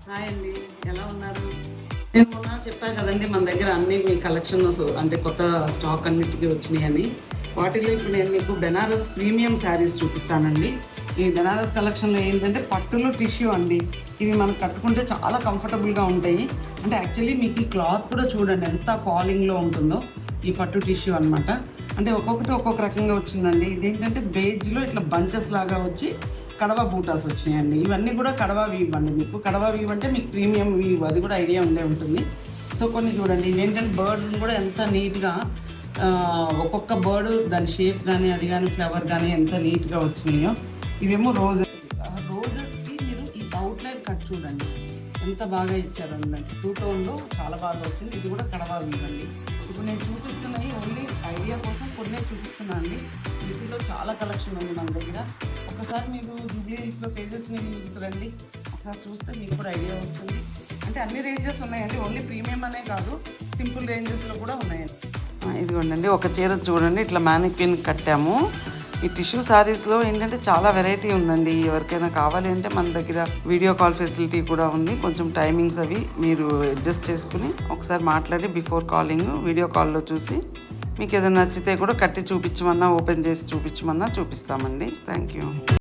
Hi అండి, ఎలా ఉన్నారు? నేను మొన్న చెప్పాను కదండి, మన దగ్గర అన్ని మీ కలెక్షన్ అంటే కొత్త స్టాక్ అన్నిటికీ వచ్చినాయి అని. వాటిలో ఇప్పుడు నేను మీకు బెనారస్ ప్రీమియం శారీస్ చూపిస్తానండి. ఈ బెనారస్ కలెక్షన్లో ఏంటంటే పట్టులో టిష్యూ అండి. ఇవి మనం కట్టుకుంటే చాలా కంఫర్టబుల్గా ఉంటాయి. అంటే యాక్చువల్లీ మీకు ఈ క్లాత్ కూడా చూడండి ఎంత ఫాలింగ్లో ఉంటుందో. ఈ పట్టు టిష్యూ అనమాట. అంటే ఒక్కొక్కటి ఒక్కొక్క రకంగా వచ్చిందండి. ఇదేంటంటే బేజ్లో ఇట్లా బంచెస్ లాగా వచ్చి కడవ బూటాస్ వచ్చినాయండి. ఇవన్నీ కూడా కడవ వీవ్ అండి. మీకు కడవ వీవ్ అంటే మీకు ప్రీమియం వీవ్, అది కూడా ఐడియా ఉండే ఉంటుంది. సో కొన్ని చూడండి, ఇవేంటంటే బర్డ్స్ని కూడా ఎంత నీట్గా ఒక్కొక్క బర్డ్ దాని షేప్ కానీ అది కానీ ఫ్లవర్ కానీ ఎంత నీట్గా వచ్చినాయో. ఇవేమో రోజెస్. రోజెస్కి మీరు ఈ అవుట్లైన్ కట్ చూడండి ఎంత బాగా ఇచ్చారండి. 2 టోన్లో చాలా బాగా వచ్చింది. ఇది కూడా కడవ వీవ్ అండి. ఇప్పుడు నేను చూపిస్తున్నాయి ఓన్లీ ఐడియా కోసం కొన్ని చూపిస్తున్నాను అండి. వీటిలో చాలా కలెక్షన్ ఉంది మన దగ్గర. ఒకసారి మీరు జూబ్లీ హిల్స్లో పేజెస్ని రండి, ఒకసారి చూస్తే మీకు కూడా ఐడియా వస్తుంది. అంటే అన్ని రేంజెస్ ఉన్నాయండి, ఓన్లీ ప్రీమియం అనే కాదు, సింపుల్ రేంజెస్లో కూడా ఉన్నాయండి. ఇదిగోండి ఒక చీర చూడండి, ఇట్లా మ్యానిక్విన్ కట్టాము. ఈ టిష్యూ శారీస్లో ఏంటంటే చాలా వెరైటీ ఉందండి. ఎవరికైనా కావాలి అంటే మన దగ్గర వీడియో కాల్ ఫెసిలిటీ కూడా ఉంది. కొంచెం టైమింగ్స్ అవి మీరు అడ్జస్ట్ చేసుకుని ఒకసారి మాట్లాడి బిఫోర్ కాలింగ్ వీడియో కాల్లో చూసి మీకు ఏదైనా నచ్చితే కూడా కట్టి చూపించమన్నా ఓపెన్ చేసి చూపించమన్నా చూపిస్తామండి. Thank you.